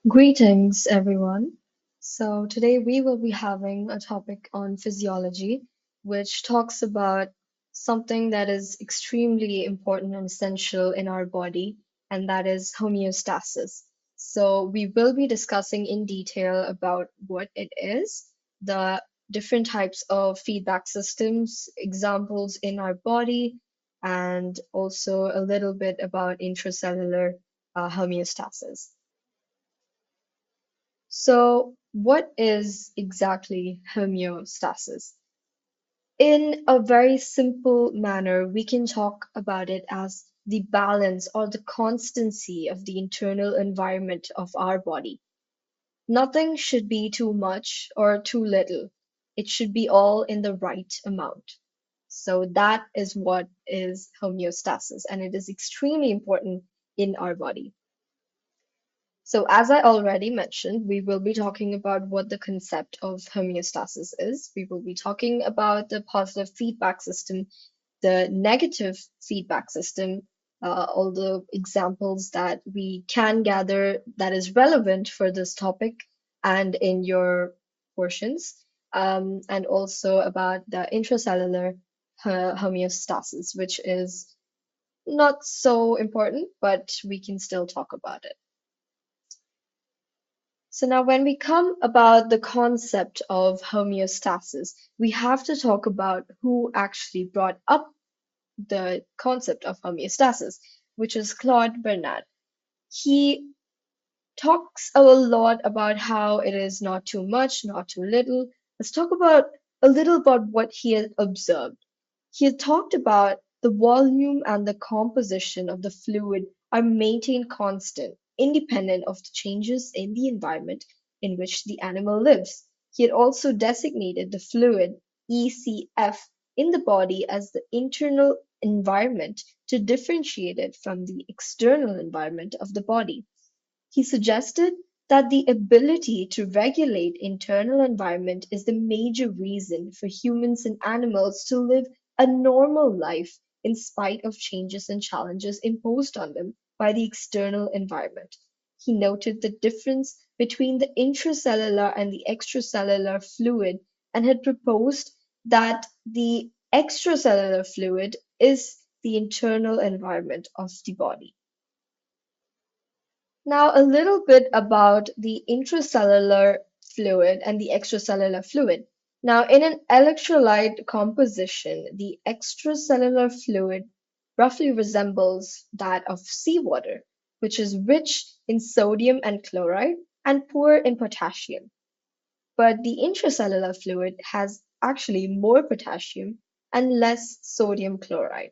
Greetings, everyone. So, today we will be having a topic on physiology, which talks about something that is extremely important and essential in our body, and that is homeostasis. So, we will be discussing in detail about what it is, the different types of feedback systems, examples in our body, and also a little bit about intracellular homeostasis. So, what is exactly homeostasis? In a very simple manner, we can talk about it as the balance or the constancy of the internal environment of our body. Nothing should be too much or too little. It should be all in the right amount. So, that is what is homeostasis, and it is extremely important in our body. So, as I already mentioned, we will be talking about what the concept of homeostasis is. We will be talking about the positive feedback system, the negative feedback system, all the examples that we can gather that is relevant for this topic and in your portions, and also about the intracellular homeostasis, which is not so important, but we can still talk about it. So now when we come about the concept of homeostasis, we have to talk about who actually brought up the concept of homeostasis, which is Claude Bernard. He talks a lot about how it is not too much, not too little. Let's talk about a little about what he had observed. He had talked about the volume and the composition of the fluid are maintained constant, independent of the changes in the environment in which the animal lives. He had also designated the fluid ECF in the body as the internal environment to differentiate it from the external environment of the body. He suggested that the ability to regulate internal environment is the major reason for humans and animals to live a normal life in spite of changes and challenges imposed on them by the external environment. He noted the difference between the intracellular and the extracellular fluid and had proposed that the extracellular fluid is the internal environment of the body. Now, a little bit about the intracellular fluid and the extracellular fluid. Now, in an electrolyte composition, the extracellular fluid roughly resembles that of seawater, which is rich in sodium and chloride and poor in potassium. But the intracellular fluid has actually more potassium and less sodium chloride.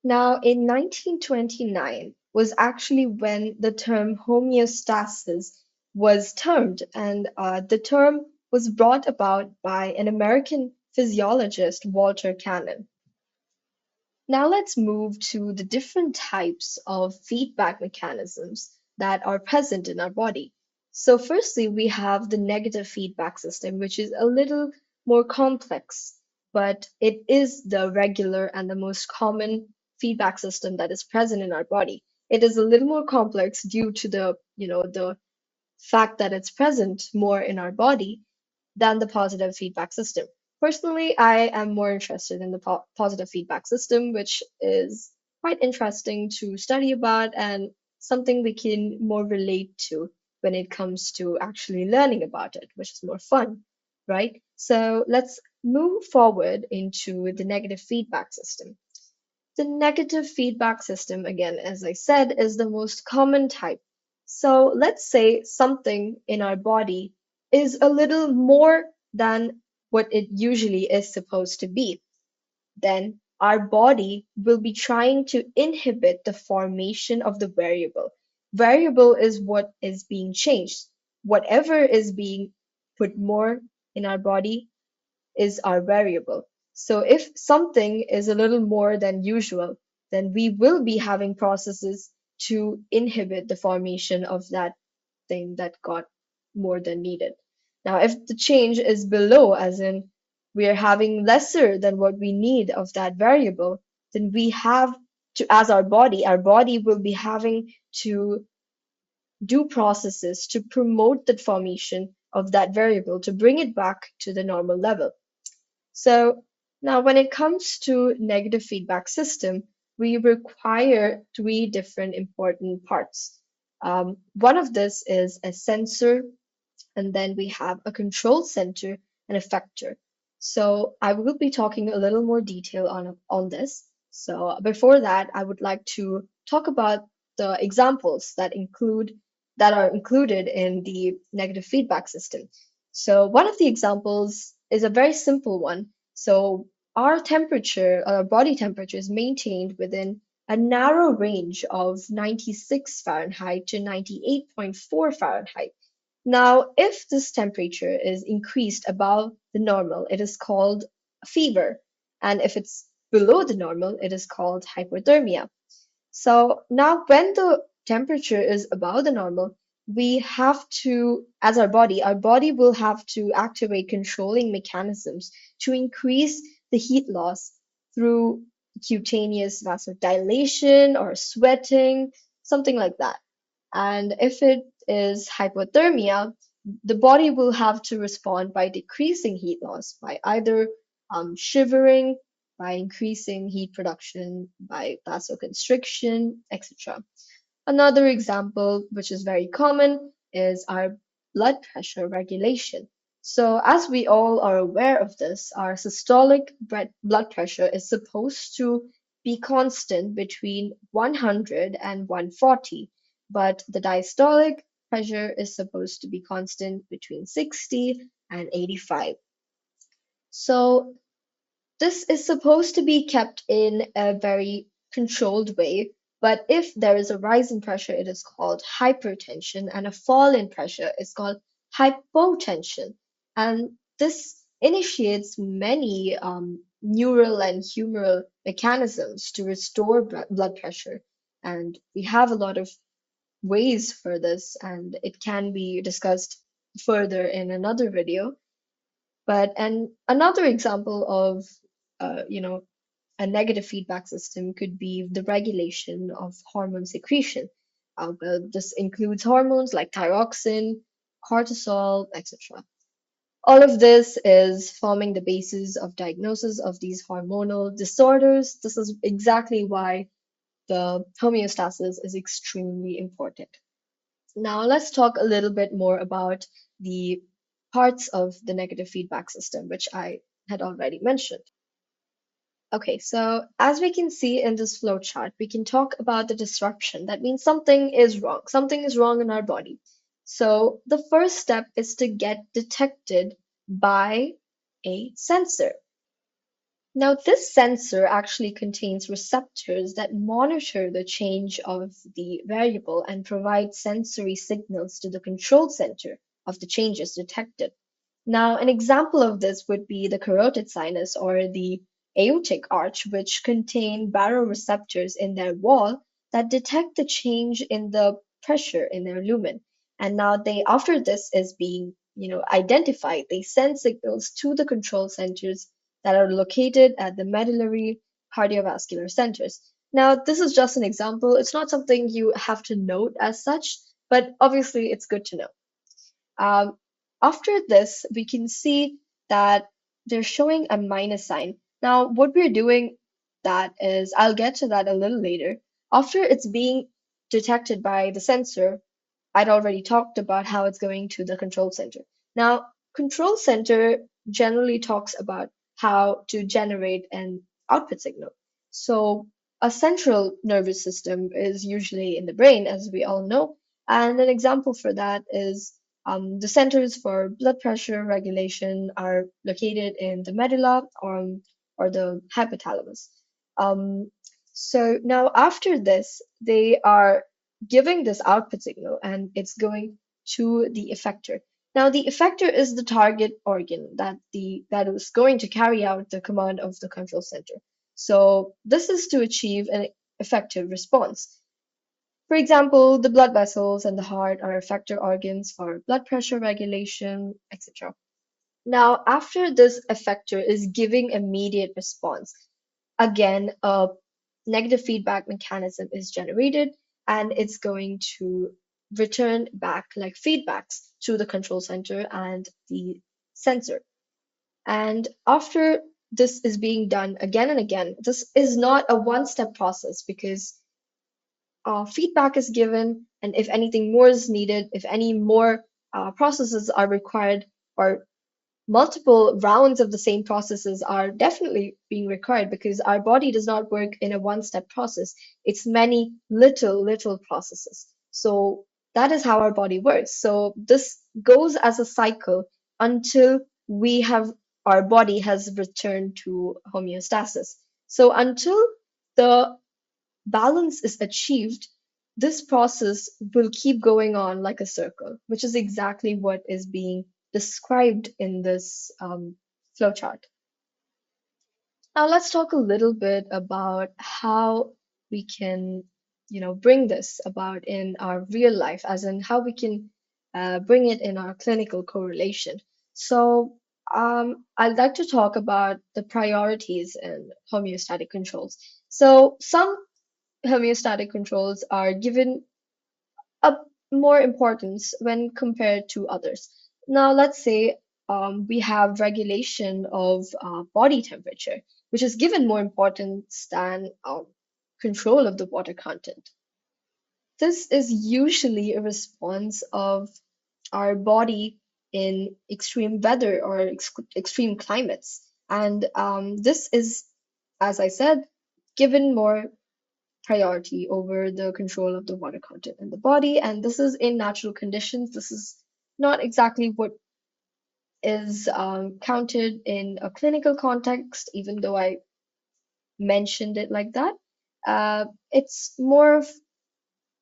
Now, in 1929 was actually when the term homeostasis was termed, and the term was brought about by an American physiologist, Walter Cannon. Now, let's move to the different types of feedback mechanisms that are present in our body. So, firstly, we have the negative feedback system, which is a little more complex, but it is the regular and the most common feedback system that is present in our body. It is a little more complex due to the fact that it's present more in our body than the positive feedback system. Personally, I am more interested in the positive feedback system, which is quite interesting to study about and something we can more relate to when it comes to actually learning about it, which is more fun, right? So let's move forward into the negative feedback system. The negative feedback system, again, as I said, is the most common type. So let's say something in our body is a little more than what it usually is supposed to be. Then our body will be trying to inhibit the formation of the variable. Variable is what is being changed. Whatever is being put more in our body is our variable. So if something is a little more than usual, then we will be having processes to inhibit the formation of that thing that got more than needed. Now, if the change is below, as in we are having lesser than what we need of that variable, then we have to, as our body will be having to do processes to promote the formation of that variable to bring it back to the normal level. So now when it comes to negative feedback system, we require three different important parts. One of this is a sensor, and then we have a control center and effector. So I will be talking a little more detail on this. So before that, I would like to talk about the examples that are included in the negative feedback system. So one of the examples is a very simple one. So our temperature, our body temperature is maintained within a narrow range of 96 Fahrenheit to 98.4 Fahrenheit. Now, if this temperature is increased above the normal, it is called fever. And if it's below the normal, it is called hypothermia. So now when the temperature is above the normal, we have to, as our body will have to activate controlling mechanisms to increase the heat loss through cutaneous vasodilation or sweating, something like that. And if it is hypothermia, the body will have to respond by decreasing heat loss by either shivering, by increasing heat production, by vasoconstriction, etc. Another example, which is very common, is our blood pressure regulation. So, as we all are aware of this, our systolic blood pressure is supposed to be constant between 100 and 140, but the diastolic pressure is supposed to be constant between 60 and 85. So, this is supposed to be kept in a very controlled way, but if there is a rise in pressure, it is called hypertension, and a fall in pressure is called hypotension. And this initiates many neural and humoral mechanisms to restore blood pressure. And we have a lot of ways for this, and it can be discussed further in another video. But and another example of a negative feedback system could be the regulation of hormone secretion. Well, this includes hormones like thyroxine, cortisol, etc. All of this is forming the basis of diagnosis of these hormonal disorders. This is exactly why the homeostasis is extremely important. Now, let's talk a little bit more about the parts of the negative feedback system, which I had already mentioned. Okay, so as we can see in this flow chart, we can talk about the disruption. That means something is wrong. Something is wrong in our body. So the first step is to get detected by a sensor. Now, this sensor actually contains receptors that monitor the change of the variable and provide sensory signals to the control center of the changes detected. Now, an example of this would be the carotid sinus or the aortic arch, which contain baroreceptors in their wall that detect the change in the pressure in their lumen. And now after this is being, identified, they send signals to the control centers that are located at the medullary cardiovascular centers. Now, this is just an example. It's not something you have to note as such, but obviously it's good to know. Um, After this, we can see that they're showing a minus sign. Now, what we're doing that is, I'll get to that a little later. After it's being detected by the sensor, I'd already talked about how it's going to the control center. Now, control center generally talks about how to generate an output signal. So a central nervous system is usually in the brain, as we all know. And an example for that is the centers for blood pressure regulation are located in the medulla or the hypothalamus. Um, so now after this, they are giving this output signal and it's going to the effector. Now the effector is the target organ that is going to carry out the command of the control center. So this is to achieve an effective response. For example, the blood vessels and the heart are effector organs for blood pressure regulation, etc. Now, after this effector is giving immediate response, again, a negative feedback mechanism is generated and it's going to return back like feedbacks to the control center and the sensor. And after this is being done again and again, this is not a one-step process because feedback is given, and if anything more is needed, if any more processes are required, or multiple rounds of the same processes are definitely being required because our body does not work in a one-step process. It's many little processes. So that is how our body works. So this goes as a cycle until we have our body has returned to homeostasis. So until the balance is achieved, this process will keep going on like a circle, which is exactly what is being described in this flowchart. Now let's talk a little bit about how we can, bring this about in our real life, as in how we can bring it in our clinical correlation. So I'd like to talk about the priorities in homeostatic controls. So some homeostatic controls are given a more importance when compared to others. Now, let's say we have regulation of body temperature, which is given more importance than control of the water content. This is usually a response of our body in extreme weather or extreme climates. And this is, as I said, given more priority over the control of the water content in the body. And this is in natural conditions. This is not exactly what is counted in a clinical context, even though I mentioned it like that. It's more of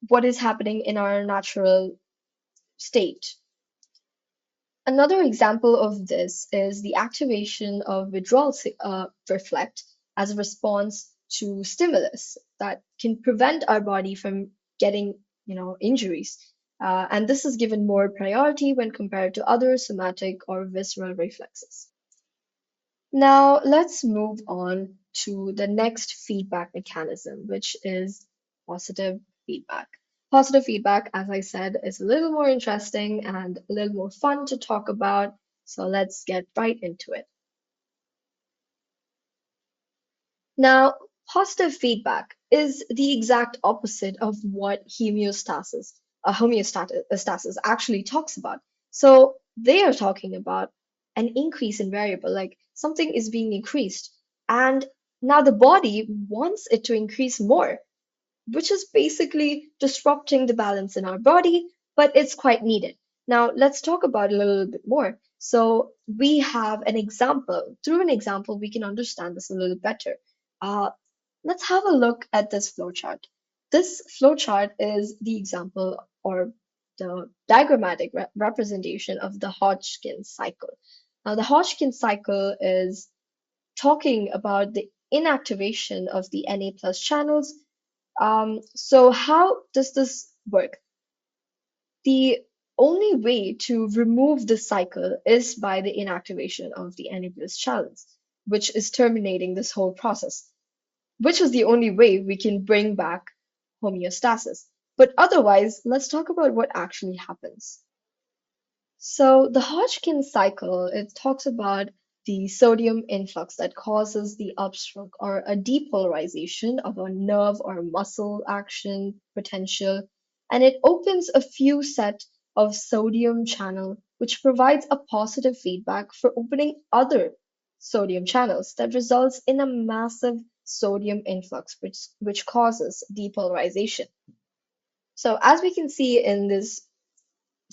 what is happening in our natural state. Another example of this is the activation of withdrawal reflex as a response to stimulus that can prevent our body from getting, injuries. And this is given more priority when compared to other somatic or visceral reflexes. Now, let's move on to the next feedback mechanism, which is positive feedback. Positive feedback, as I said, is a little more interesting and a little more fun to talk about. So let's get right into it. Now, positive feedback is the exact opposite of what homeostasis actually talks about. So they are talking about an increase in variable, like something is being increased, and now the body wants it to increase more, which is basically disrupting the balance in our body, but it's quite needed. Now, let's talk about it a little bit more. So, we have an example. Through an example, we can understand this a little better. Uh, let's have a look at this flowchart. This flowchart is the example or the diagrammatic representation of the Hodgkin cycle. Now, the Hodgkin cycle is talking about the inactivation of the Na plus channels. So how does this work? The only way to remove this cycle is by the inactivation of the NABS challenge, which is terminating this whole process, which is the only way we can bring back homeostasis. But otherwise, let's talk about what actually happens. So the Hodgkin cycle, it talks about the sodium influx that causes the upstroke or a depolarization of a nerve or muscle action potential, and it opens a few set of sodium channel, which provides a positive feedback for opening other sodium channels that results in a massive sodium influx, which causes depolarization. So as we can see in this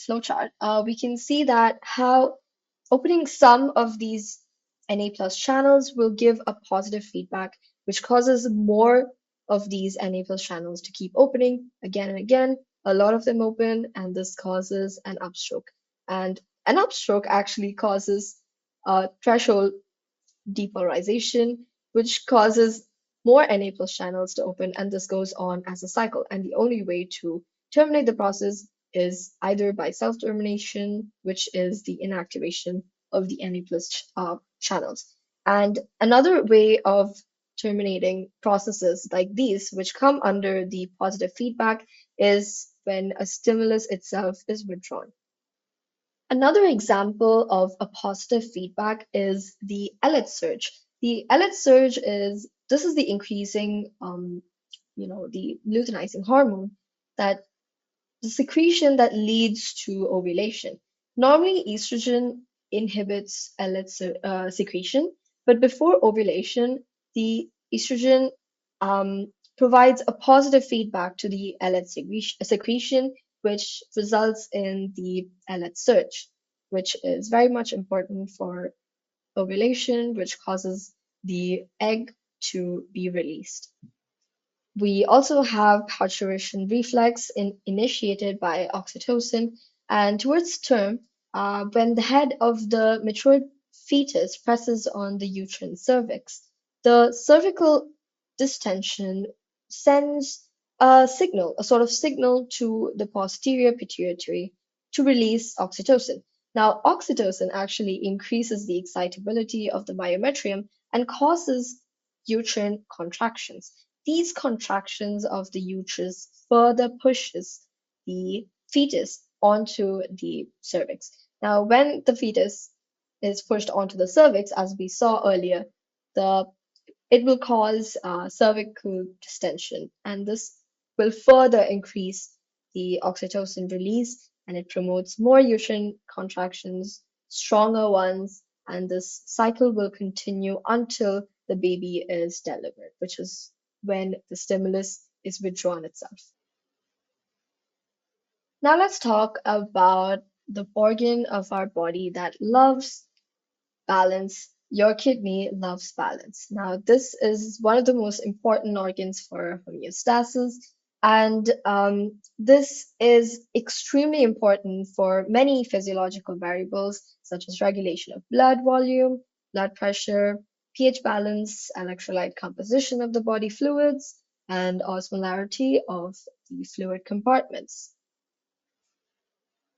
flowchart, we can see that how opening some of these Na plus channels will give a positive feedback, which causes more of these Na plus channels to keep opening again and again. A lot of them open, and this causes an upstroke. And an upstroke actually causes a threshold depolarization, which causes more Na plus channels to open, and this goes on as a cycle. And the only way to terminate the process is either by self-termination, which is the inactivation of the Na plus channels. And another way of terminating processes like these, which come under the positive feedback, is when a stimulus itself is withdrawn. Another example of a positive feedback is the LH surge. The LH surge is this is the increasing, the luteinizing hormone that the secretion that leads to ovulation. Normally, estrogen inhibits LH secretion, but before ovulation, the estrogen provides a positive feedback to the LH secretion, which results in the LH surge, which is very much important for ovulation, which causes the egg to be released. We also have parturition reflex initiated by oxytocin, and towards term, when the head of the matured fetus presses on the uterine cervix, the cervical distension sends a signal, a sort of signal to the posterior pituitary to release oxytocin. Now, oxytocin actually increases the excitability of the myometrium and causes uterine contractions. These contractions of the uterus further pushes the fetus onto the cervix. Now, when the fetus is pushed onto the cervix, as we saw earlier, the it will cause cervical distension, and this will further increase the oxytocin release, and it promotes more uterine contractions, stronger ones, and this cycle will continue until the baby is delivered, which is when the stimulus is withdrawn itself. Now let's talk about the organ of our body that loves balance. Your kidney loves balance. Now, this is one of the most important organs for homeostasis, and this is extremely important for many physiological variables such as regulation of blood volume, blood pressure, pH balance, electrolyte composition of the body fluids, and osmolarity of the fluid compartments.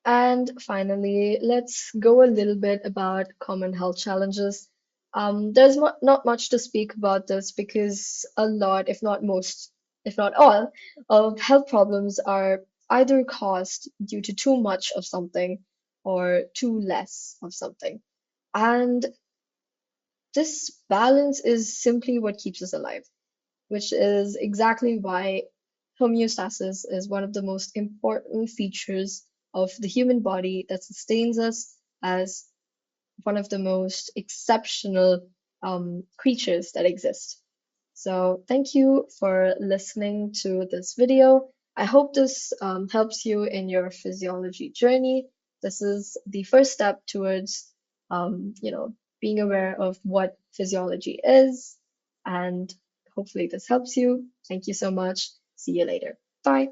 And finally, let's go a little bit about common health challenges. There's not much to speak about this because a lot, if not most, if not all, of health problems are either caused due to too much of something or too less of something. And this balance is simply what keeps us alive, which is exactly why homeostasis is one of the most important features of the human body that sustains us as one of the most exceptional creatures that exist. So thank you for listening to this video. I hope this helps you in your physiology journey. This is the first step towards, being aware of what physiology is, and hopefully this helps you. Thank you so much. See you later. Bye.